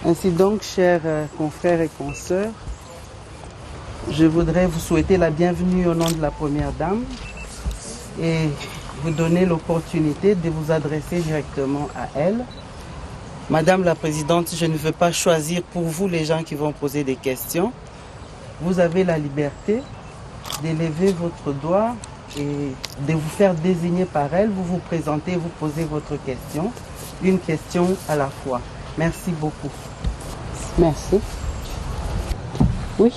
Ainsi donc, chers confrères et consoeurs, je voudrais vous souhaiter la bienvenue au nom de la Première Dame et vous donner l'opportunité de vous adresser directement à elle. Madame la Présidente, je ne veux pas choisir pour vous les gens qui vont poser des questions. Vous avez la liberté d'élever votre doigt et de vous faire désigner par elle. Vous vous présentez, vous posez votre question, une question à la fois. Merci beaucoup. Merci. Oui.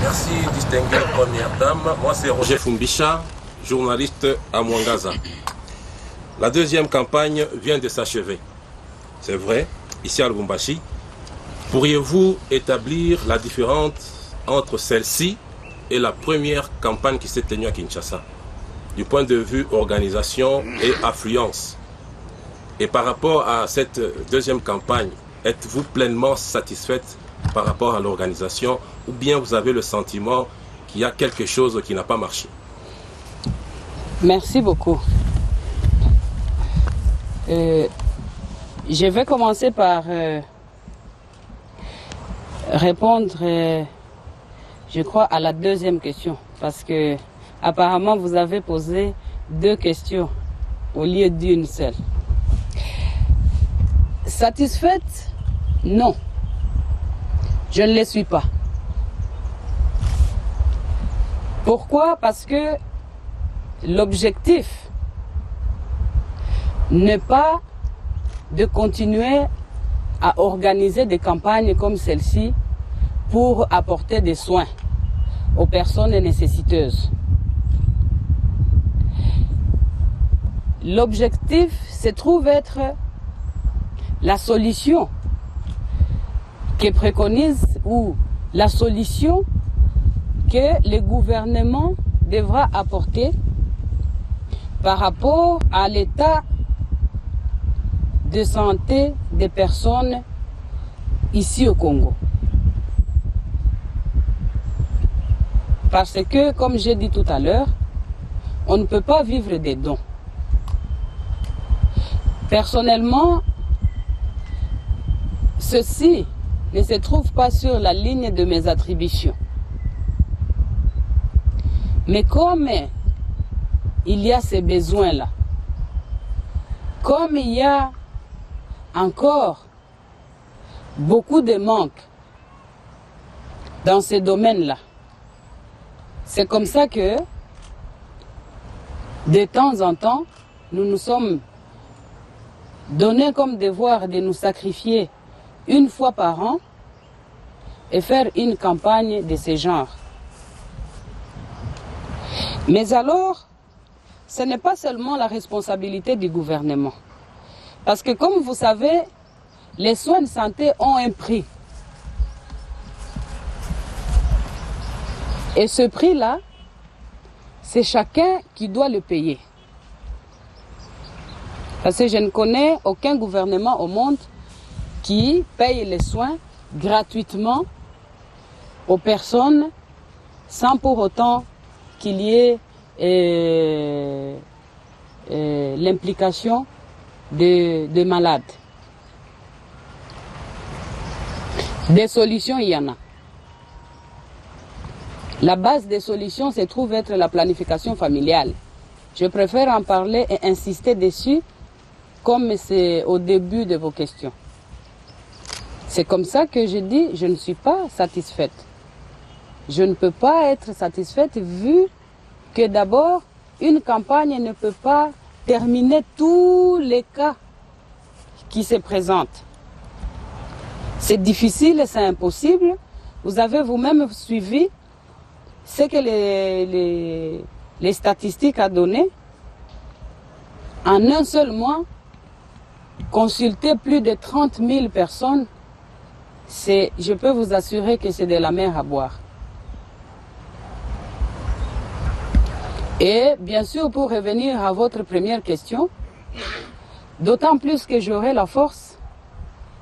Merci, distinguée Première Dame. Moi, c'est Roger Fumbisha, journaliste à Mwangaza. La deuxième campagne vient de s'achever. C'est vrai, ici à Lubumbashi. Pourriez-vous établir la différence entre celle-ci et la première campagne qui s'est tenue à Kinshasa, du point de vue organisation et affluence? Et par rapport à cette deuxième campagne, êtes-vous pleinement satisfaite par rapport à l'organisation ou bien vous avez le sentiment qu'il y a quelque chose qui n'a pas marché? Merci beaucoup. Je vais commencer par répondre, je crois, à la deuxième question. Parce que apparemment, vous avez posé deux questions au lieu d'une seule. Satisfaite? Non. Je ne le suis pas. Pourquoi? Parce que l'objectif n'est pas de continuer à organiser des campagnes comme celle-ci pour apporter des soins aux personnes nécessiteuses. L'objectif se trouve être la solution que préconise ou la solution que le gouvernement devra apporter par rapport à l'état de santé des personnes ici au Congo. Parce que, comme j'ai dit tout à l'heure, on ne peut pas vivre des dons. Personnellement, ceci ne se trouve pas sur la ligne de mes attributions. Mais comme il y a ces besoins-là, comme il y a encore beaucoup de manques dans ces domaines-là, c'est comme ça que, de temps en temps, nous nous sommes donnés comme devoir de nous sacrifier une fois par an et faire une campagne de ce genre. Mais alors, ce n'est pas seulement la responsabilité du gouvernement. Parce que comme vous savez, les soins de santé ont un prix. Et ce prix-là, c'est chacun qui doit le payer. Parce que je ne connais aucun gouvernement au monde qui paye les soins gratuitement aux personnes sans pour autant qu'il y ait l'implication de malades. Des solutions, il y en a. La base des solutions se trouve être la planification familiale. Je préfère en parler et insister dessus comme c'est au début de vos questions. C'est comme ça que je dis, je ne suis pas satisfaite. Je ne peux pas être satisfaite vu que d'abord, une campagne ne peut pas terminer tous les cas qui se présentent. C'est difficile, c'est impossible. Vous avez vous-même suivi ce que les statistiques ont donné. En un seul mois, consulter plus de 30 000 personnes, je peux vous assurer que c'est de la mer à boire. Et bien sûr, pour revenir à votre première question, d'autant plus que j'aurai la force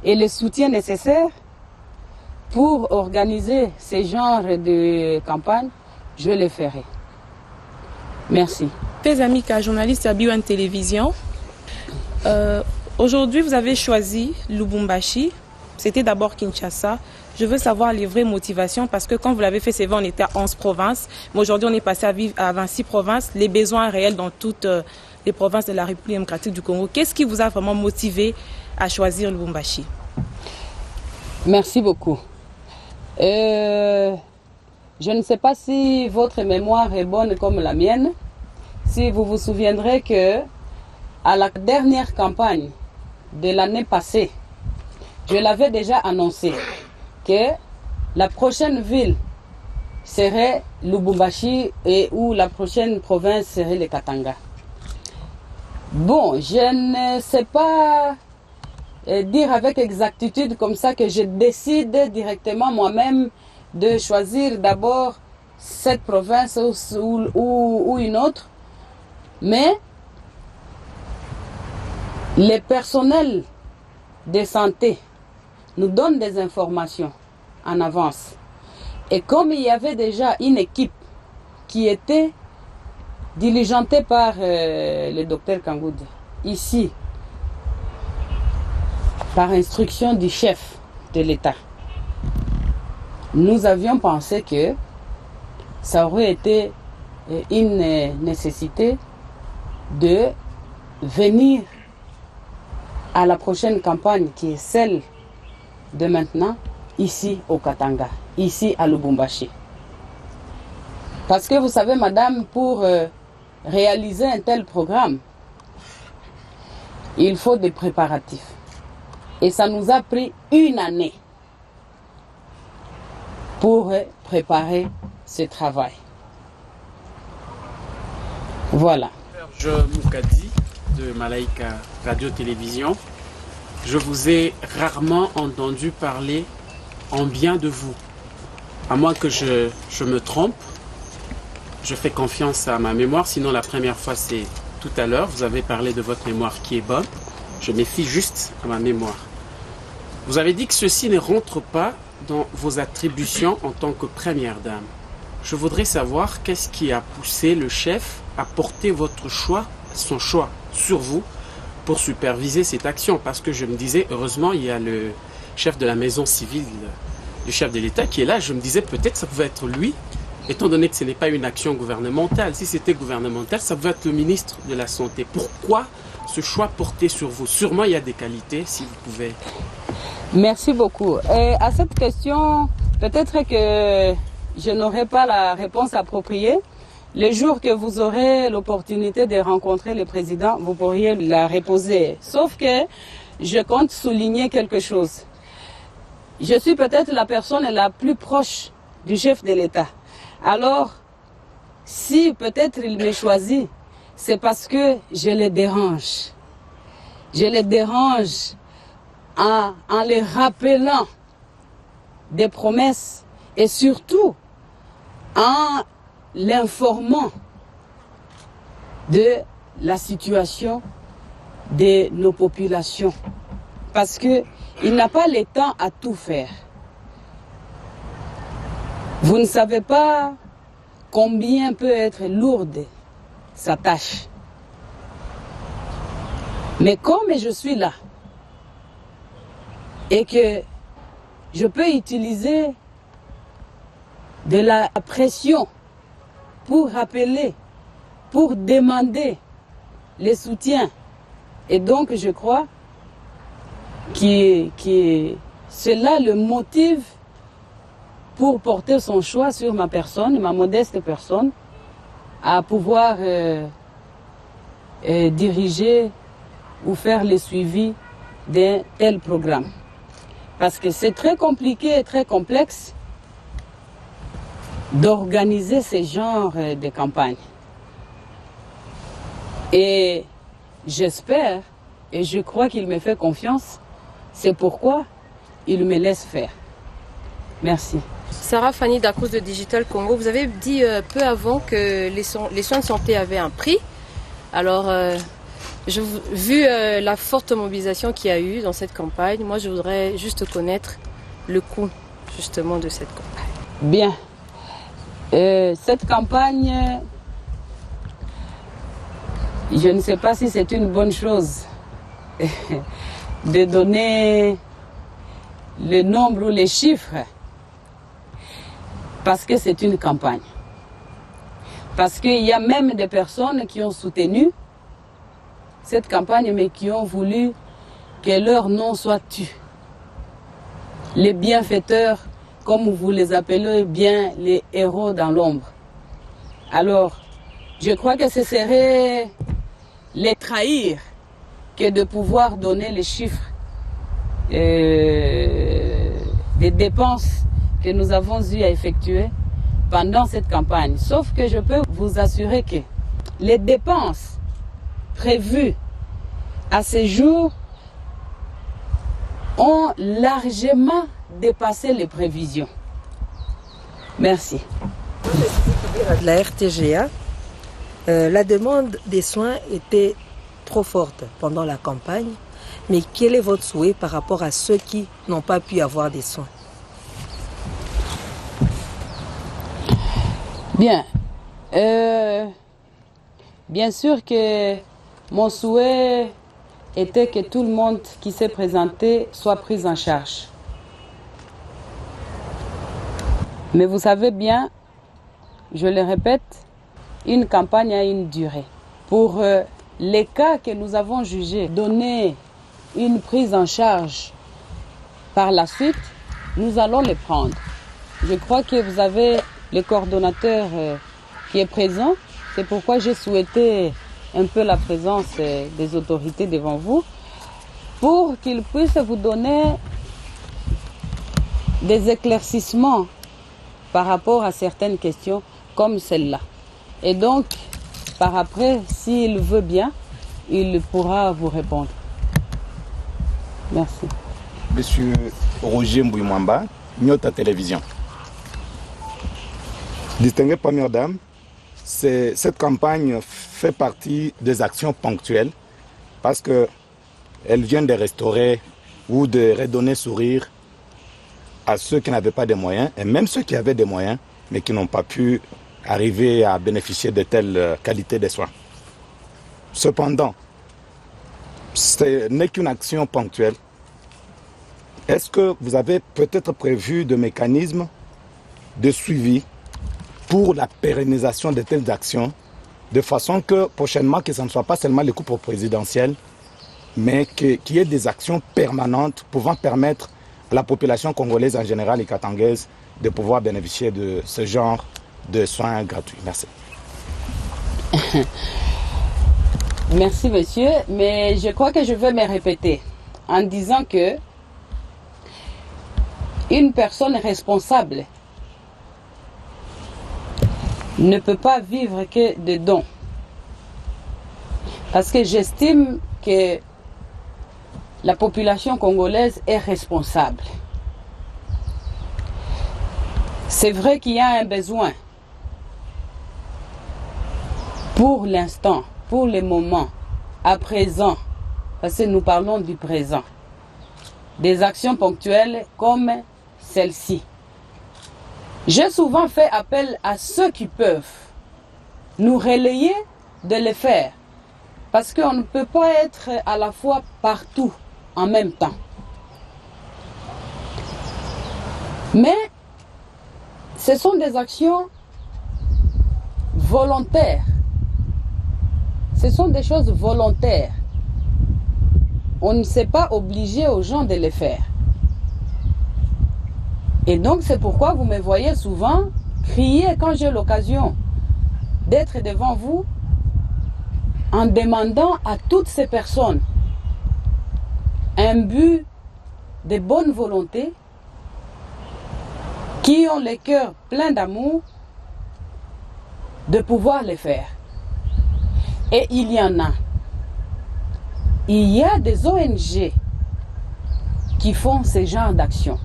et le soutien nécessaire pour organiser ce genre de campagne, je le ferai. Merci. Tes amis, journaliste à BioN Télévision, aujourd'hui vous avez choisi Lubumbashi c'était d'abord Kinshasa. Je veux savoir les vraies motivations parce que quand vous l'avez fait, c'est vrai, on était à 11 provinces. Mais aujourd'hui, on est passé à vivre à 26 provinces. Les besoins réels dans toutes les provinces de la République démocratique du Congo. Qu'est-ce qui vous a vraiment motivé à choisir Lubumbashi? Merci beaucoup. Je ne sais pas si votre mémoire est bonne comme la mienne. Si vous vous souviendrez que à la dernière campagne de l'année passée, je l'avais déjà annoncé que la prochaine ville serait Lubumbashi et où la prochaine province serait le Katanga. Bon, je ne sais pas dire avec exactitude comme ça que je décide directement moi-même de choisir d'abord cette province ou une autre, mais les personnels de santé nous donnent des informations en avance. Et comme il y avait déjà une équipe qui était diligentée par le docteur Kangoudi, ici, par instruction du chef de l'État, nous avions pensé que ça aurait été une nécessité de venir à la prochaine campagne qui est celle de maintenant, ici au Katanga, ici à Lubumbashi. Parce que vous savez, madame, pour réaliser un tel programme, il faut des préparatifs. Et ça nous a pris une année pour préparer ce travail. Voilà. Je Moukadi de Malaika Radio-Télévision. Je vous ai rarement entendu parler en bien de vous. À moins que je me trompe, je fais confiance à ma mémoire. Sinon, la première fois, c'est tout à l'heure. Vous avez parlé de votre mémoire qui est bonne. Je me fie juste à ma mémoire. Vous avez dit que ceci ne rentre pas dans vos attributions en tant que première dame. Je voudrais savoir qu'est-ce qui a poussé le chef à porter votre choix, son choix sur vous pour superviser cette action. Parce que je me disais, heureusement, il y a le chef de la maison civile du chef de l'État qui est là. Je me disais, peut-être ça pouvait être lui, étant donné que ce n'est pas une action gouvernementale. Si c'était gouvernemental, ça pouvait être le ministre de la Santé. Pourquoi ce choix porté sur vous? Sûrement, il y a des qualités, si vous pouvez... Merci beaucoup. Et à cette question, peut-être que je n'aurai pas la réponse appropriée. Le jour que vous aurez l'opportunité de rencontrer le président, vous pourriez la reposer. Sauf que je compte souligner quelque chose. Je suis peut-être la personne la plus proche du chef de l'État. Alors, si peut-être il me choisit, c'est parce que je le dérange. Je le dérange en les rappelant des promesses et surtout en l'informant de la situation de nos populations. Parce qu'il n'a pas le temps à tout faire. Vous ne savez pas combien peut être lourde sa tâche. Mais comme je suis là, et que je peux utiliser de la pression pour rappeler, pour demander les soutiens. Et donc je crois que cela le motive pour porter son choix sur ma personne, ma modeste personne, à pouvoir diriger ou faire le suivi d'un tel programme. Parce que c'est très compliqué et très complexe d'organiser ce genre de campagne. Et j'espère et je crois qu'il me fait confiance. C'est pourquoi il me laisse faire. Merci. Sarah Fanny Dacruz de Digital Congo, vous avez dit peu avant que les soins de santé avaient un prix. Alors, vu la forte mobilisation qu'il y a eu dans cette campagne, moi je voudrais juste connaître le coût justement de cette campagne. Bien. Cette campagne, je ne sais pas si c'est une bonne chose de donner le nombre ou les chiffres, parce que c'est une campagne. Parce qu'il y a même des personnes qui ont soutenu cette campagne, mais qui ont voulu que leur nom soit tu. Les bienfaiteurs, comme vous les appelez bien, les héros dans l'ombre. Alors, je crois que ce serait les trahir que de pouvoir donner les chiffres des dépenses que nous avons eu à effectuer pendant cette campagne. Sauf que je peux vous assurer que les dépenses prévues à ce jour ont largement dépassé les prévisions. Merci. La RTGA, la demande des soins était trop forte pendant la campagne, mais quel est votre souhait par rapport à ceux qui n'ont pas pu avoir des soins? Bien. Bien sûr que mon souhait était que tout le monde qui s'est présenté soit pris en charge. Mais vous savez bien, je le répète, une campagne a une durée. Pour les cas que nous avons jugés donner une prise en charge par la suite, nous allons les prendre. Je crois que vous avez le coordonnateur qui est présent. C'est pourquoi j'ai souhaité un peu la présence des autorités devant vous pour qu'ils puissent vous donner des éclaircissements par rapport à certaines questions comme celle-là. Et donc, par après, s'il veut bien, il pourra vous répondre. Merci. Monsieur Roger Mbouimwamba, Nyota Télévision. Distinguée Première Dame, cette campagne fait partie des actions ponctuelles parce qu'elle vient de restaurer ou de redonner sourire à ceux qui n'avaient pas de moyens et même ceux qui avaient des moyens mais qui n'ont pas pu arriver à bénéficier de telle qualité de soins. Cependant, ce n'est qu'une action ponctuelle. Est-ce que vous avez peut-être prévu des mécanismes de suivi pour la pérennisation de telles actions, de façon que prochainement, que ce ne soit pas seulement les coupes présidentielles, mais qu'il y ait des actions permanentes pouvant permettre à la population congolaise en général et katangaise de pouvoir bénéficier de ce genre de soins gratuits. Merci. Merci monsieur, mais je crois que je vais me répéter en disant que une personne responsable ne peut pas vivre que de dons. Parce que j'estime que la population congolaise est responsable. C'est vrai qu'il y a un besoin pour l'instant, pour le moment, à présent, parce que nous parlons du présent, des actions ponctuelles comme celle-ci. J'ai souvent fait appel à ceux qui peuvent nous relayer de le faire, parce qu'on ne peut pas être à la fois partout en même temps. Mais ce sont des actions volontaires. Ce sont des choses volontaires. On ne s'est pas obligé aux gens de les faire. Et donc c'est pourquoi vous me voyez souvent crier quand j'ai l'occasion d'être devant vous en demandant à toutes ces personnes un but de bonne volonté, qui ont le cœur plein d'amour, de pouvoir les faire. Et il y en a. Il y a des ONG qui font ce genre d'action.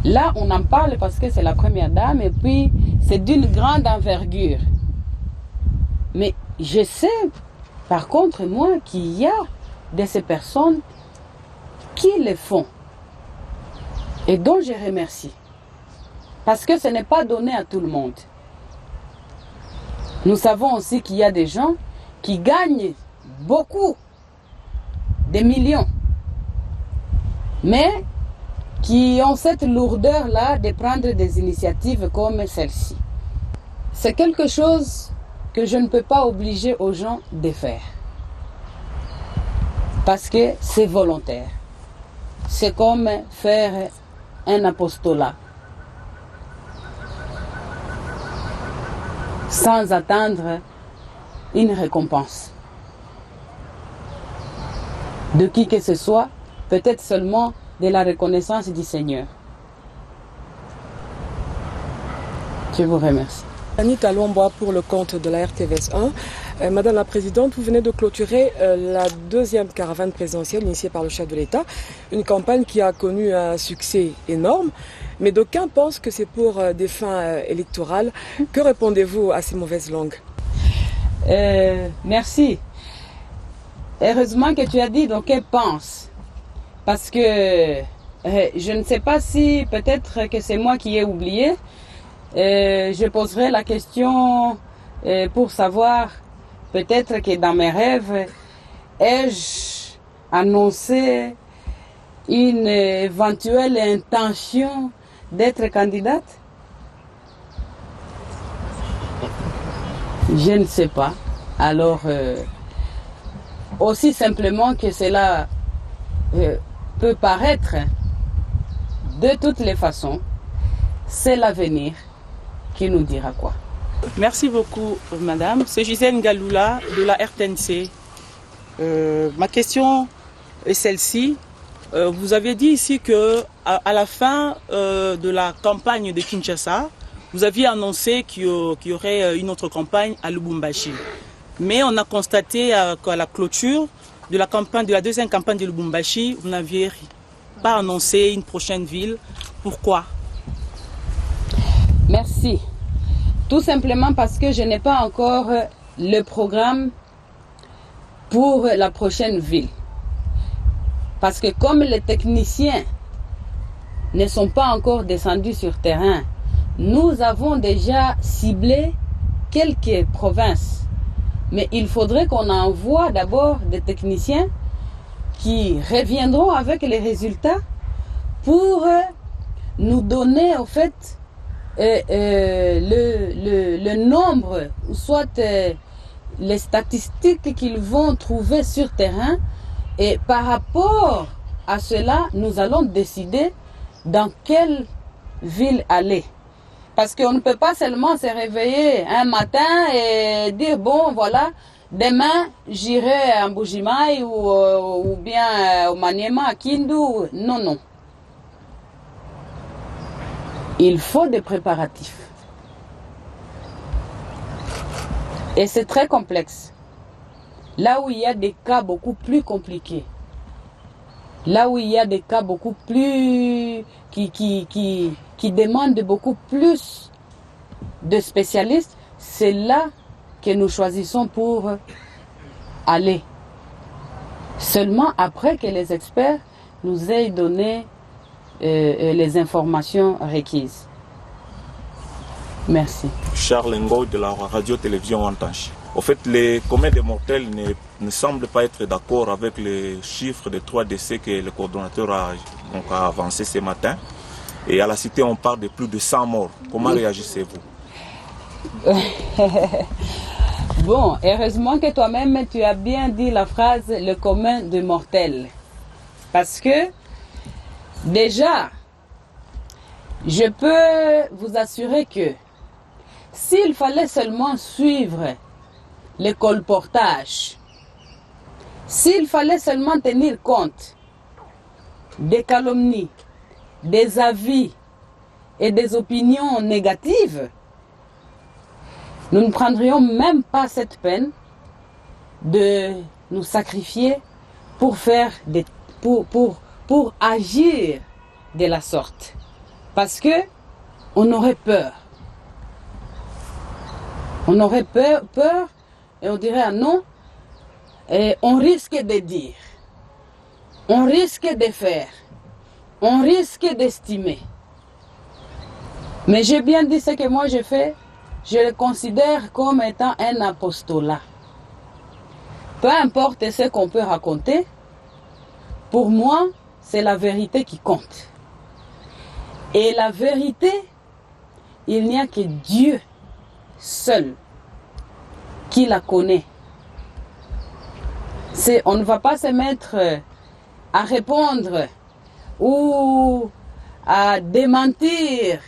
Là, on en parle parce que c'est la première dame et puis c'est d'une grande envergure. Mais je sais, par contre, moi, qu'il y a de ces personnes qui le font et dont je remercie. Parce que ce n'est pas donné à tout le monde. Nous savons aussi qu'il y a des gens qui gagnent beaucoup des millions, mais qui ont cette lourdeur-là de prendre des initiatives comme celle-ci. C'est quelque chose que je ne peux pas obliger aux gens de faire. Parce que c'est volontaire. C'est comme faire un apostolat. Sans attendre une récompense. De qui que ce soit, peut-être seulement de la reconnaissance du Seigneur. Je vous remercie. Anita Lombois pour le compte de la RTVS 1. Madame la Présidente, vous venez de clôturer la deuxième caravane présidentielle initiée par le chef de l'État, une campagne qui a connu un succès énorme, mais d'aucuns pensent que c'est pour des fins électorales. Que répondez-vous à ces mauvaises langues? Merci. Heureusement que tu as dit d'aucuns pensent, parce que je ne sais pas si peut-être que c'est moi qui ai oublié. Je poserai la question pour savoir, peut-être que dans mes rêves, ai-je annoncé une éventuelle intention d'être candidate? Je ne sais pas. Alors, aussi simplement que cela peut paraître, de toutes les façons, c'est l'avenir qui nous dira quoi. Merci beaucoup, madame. C'est Gisèle Ngaloula de la RTNC. Ma question est celle-ci. Vous avez dit ici que à la fin de la campagne de Kinshasa, vous aviez annoncé qu'il y aurait une autre campagne à Lubumbashi. Mais on a constaté qu'à la clôture de la deuxième campagne de Lubumbashi, vous n'aviez pas annoncé une prochaine ville. Pourquoi? Merci. Tout simplement parce que je n'ai pas encore le programme pour la prochaine ville. Parce que comme les techniciens ne sont pas encore descendus sur terrain, nous avons déjà ciblé quelques provinces. Mais il faudrait qu'on envoie d'abord des techniciens qui reviendront avec les résultats pour nous donner au fait le nombre, soit les statistiques qu'ils vont trouver sur terrain, et par rapport à cela, nous allons décider dans quelle ville aller. Parce qu'on ne peut pas seulement se réveiller un matin et dire, bon, voilà, demain, j'irai à Mbujimaï ou bien au Maniema, à Kindu. Non, non. Il faut des préparatifs. Et c'est très complexe. Là où il y a des cas beaucoup plus compliqués, là où il y a des cas beaucoup plus qui demandent beaucoup plus de spécialistes, c'est là que nous choisissons pour aller. Seulement après que les experts nous aient donné les informations requises. Merci. Charles Ngo de la radio-télévision Antanche. Au fait, les communs des mortels ne semblent pas être d'accord avec les chiffres de 3 décès que le coordonnateur a avancé ce matin. Et à la cité, on parle de plus de 100 morts. Comment réagissez-vous? Bon, heureusement que toi-même, tu as bien dit la phrase « le commun des mortels ». Parce que, déjà, je peux vous assurer que s'il fallait seulement suivre les colportages, s'il fallait seulement tenir compte des calomnies, des avis et des opinions négatives, nous ne prendrions même pas cette peine de nous sacrifier pour faire pour agir de la sorte. Parce que on aurait peur. On aurait peur et on dirait ah non, et on risque de dire, on risque de faire, on risque d'estimer. Mais j'ai bien dit ce que moi je fais, je le considère comme étant un apostolat. Peu importe ce qu'on peut raconter, Pour moi, c'est la vérité qui compte. Et la vérité, il n'y a que Dieu seul qui la connaît. On ne va pas se mettre à répondre ou à démentir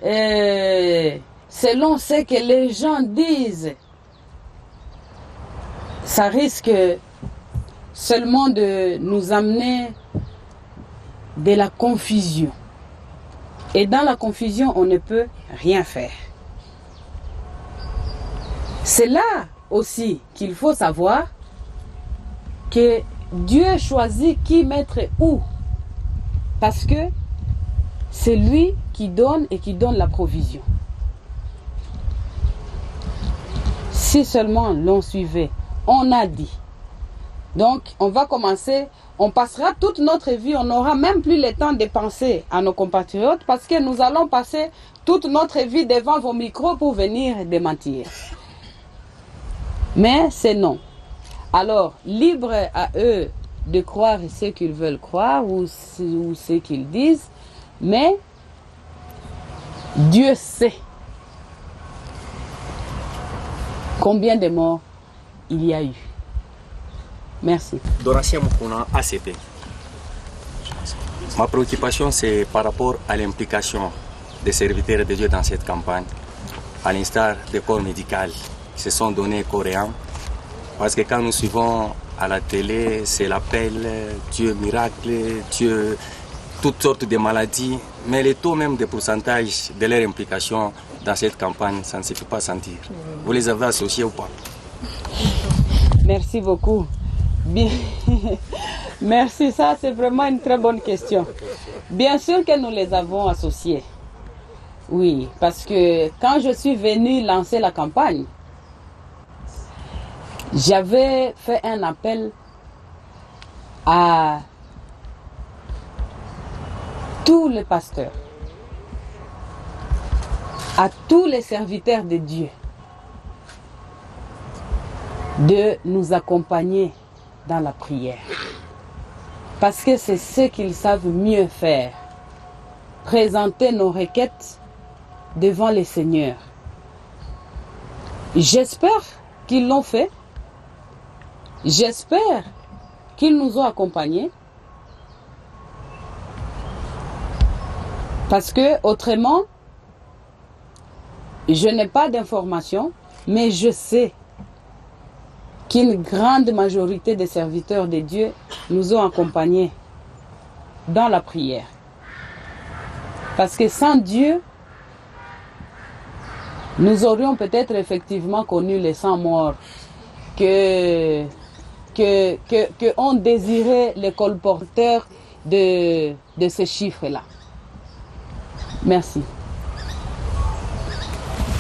selon ce que les gens disent. Ça risque seulement de nous amener de la confusion. Et dans la confusion, on ne peut rien faire. C'est là aussi qu'il faut savoir que Dieu choisit qui mettre où. Parce que c'est lui qui donne et qui donne la provision. Si seulement l'on suivait, on a dit. Donc, on va commencer, on passera toute notre vie, on n'aura même plus le temps de penser à nos compatriotes parce que nous allons passer toute notre vie devant vos micros pour venir démentir. Mais c'est non. Alors, libre à eux de croire ce qu'ils veulent croire ou ce qu'ils disent, mais Dieu sait combien de morts il y a eu. Merci. Doracia Mukuna, ACP. Ma préoccupation, c'est par rapport à l'implication des serviteurs de Dieu dans cette campagne, à l'instar des corps médicaux qui se sont donnés coréens. Parce que quand nous suivons à la télé, c'est l'appel, Dieu miracle, Dieu, toutes sortes de maladies. Mais le taux même de pourcentage de leur implication dans cette campagne, ça ne se fait pas sentir. Vous les avez associés ou pas? Merci beaucoup. Bien. Merci, ça c'est vraiment une très bonne question. Bien sûr que nous les avons associés. Oui, parce que quand je suis venue lancer la campagne, j'avais fait un appel à tous les pasteurs, à tous les serviteurs de Dieu, de nous accompagner dans la prière. Parce que c'est ce qu'ils savent mieux faire. Présenter nos requêtes devant le Seigneur. J'espère qu'ils l'ont fait. J'espère qu'ils nous ont accompagnés. Parce que autrement, je n'ai pas d'informations, mais je sais qu'une grande majorité des serviteurs de Dieu nous ont accompagnés dans la prière. Parce que sans Dieu, nous aurions peut-être effectivement connu les 100 morts que ont désiré les colporteurs de ces chiffres-là. Merci.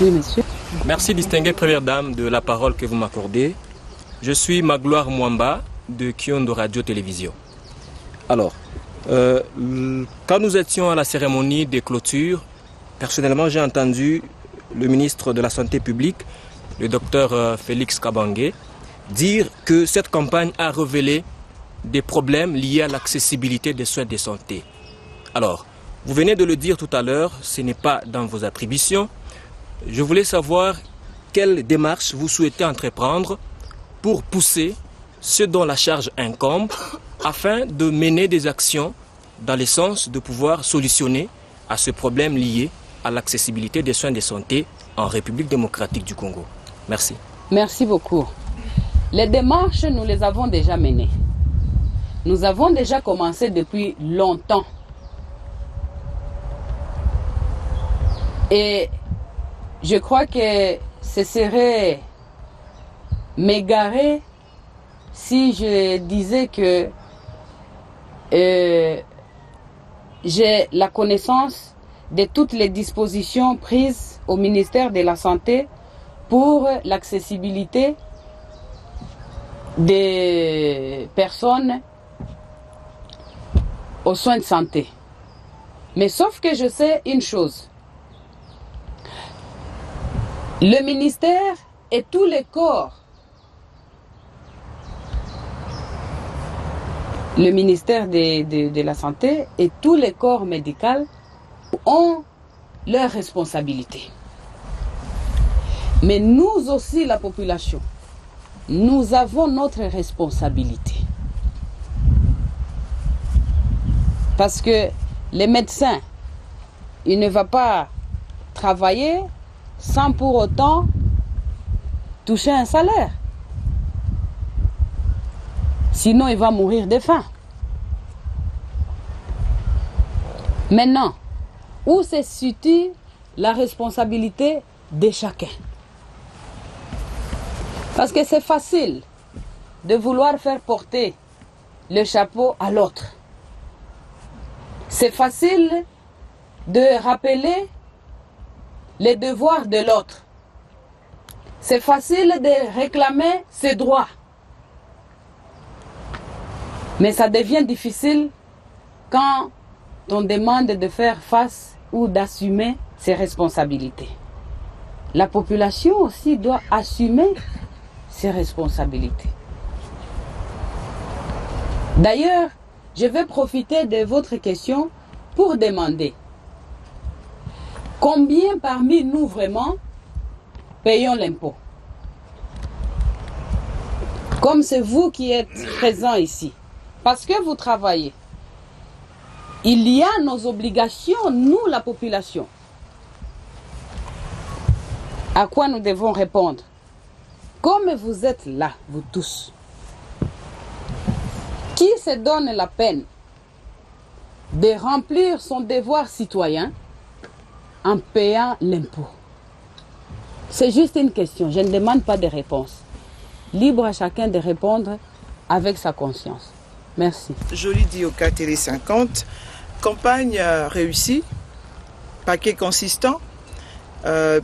Oui, monsieur. Merci, distinguée Première Dame, de la parole que vous m'accordez. Je suis Magloire Mwamba de Kiondo Radio Télévision. Alors, quand nous étions à la cérémonie de clôture, personnellement j'ai entendu le ministre de la Santé publique, le docteur Félix Kabange, dire que cette campagne a révélé des problèmes liés à l'accessibilité des soins de santé. Alors, vous venez de le dire tout à l'heure, ce n'est pas dans vos attributions. Je voulais savoir quelle démarche vous souhaitez entreprendre pour pousser ceux dont la charge incombe afin de mener des actions dans le sens de pouvoir solutionner à ce problème lié à l'accessibilité des soins de santé en République démocratique du Congo. Merci. Merci beaucoup. Les démarches, nous les avons déjà menées. Nous avons déjà commencé depuis longtemps. Et je crois que ce serait m'égarer si je disais que j'ai la connaissance de toutes les dispositions prises au ministère de la Santé pour l'accessibilité des personnes aux soins de santé. Mais sauf que je sais une chose. Le ministère et tous les corps le ministère de la Santé et tous les corps médicaux ont leurs responsabilités. Mais nous aussi, la population, nous avons notre responsabilité. Parce que les médecins, ils ne vont pas travailler sans pour autant toucher un salaire. Sinon, il va mourir de faim. Maintenant, où se situe la responsabilité de chacun? Parce que c'est facile de vouloir faire porter le chapeau à l'autre. C'est facile de rappeler les devoirs de l'autre. C'est facile de réclamer ses droits. Mais ça devient difficile quand on demande de faire face ou d'assumer ses responsabilités. La population aussi doit assumer ses responsabilités. D'ailleurs, je vais profiter de votre question pour demander combien parmi nous vraiment payons l'impôt? Comme c'est vous qui êtes présents ici, parce que vous travaillez, il y a nos obligations, nous la population. À quoi nous devons répondre? Comme vous êtes là, vous tous, qui se donne la peine de remplir son devoir citoyen en payant l'impôt? C'est juste une question, je ne demande pas de réponse. Libre à chacun de répondre avec sa conscience. Merci. Jolie Dioka Télé 50, campagne réussie, paquet consistant,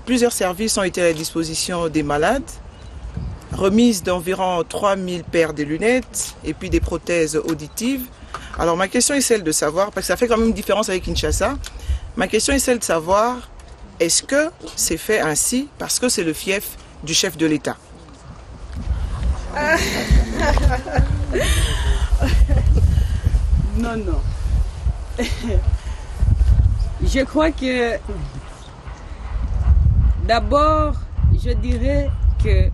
plusieurs services ont été à la disposition des malades, remise d'environ 3000 paires de lunettes et puis des prothèses auditives. Alors ma question est celle de savoir, parce que ça fait quand même une différence avec Kinshasa, ma question est celle de savoir, est-ce que c'est fait ainsi parce que c'est le fief du chef de l'État? Non, non. Je crois que d'abord, je dirais que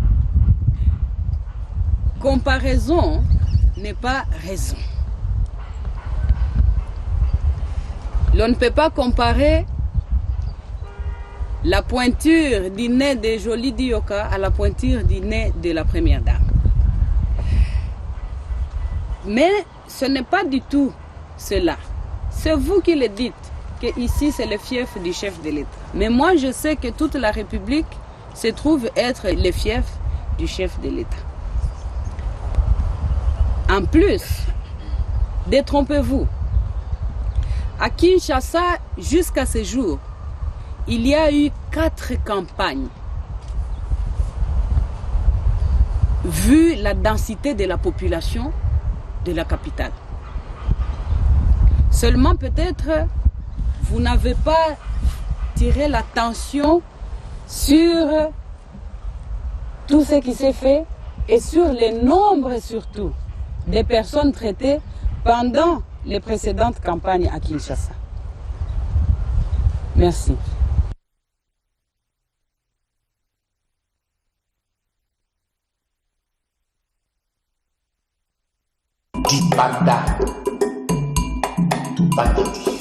comparaison n'est pas raison. L'on ne peut pas comparer la pointure du nez de Jolie Dioka à la pointure du nez de la première dame. Mais ce n'est pas du tout cela. C'est vous qui le dites, que ici c'est le fief du chef de l'État. Mais moi je sais que toute la République se trouve être le fief du chef de l'État. En plus, détrompez-vous, à Kinshasa, jusqu'à ce jour, il y a eu 4 campagnes. Vu la densité de la population de la capitale. Seulement peut-être, vous n'avez pas tiré l'attention sur tout ce qui s'est fait et sur le nombre surtout des personnes traitées pendant les précédentes campagnes à Kinshasa. Merci. Banda. Banditi.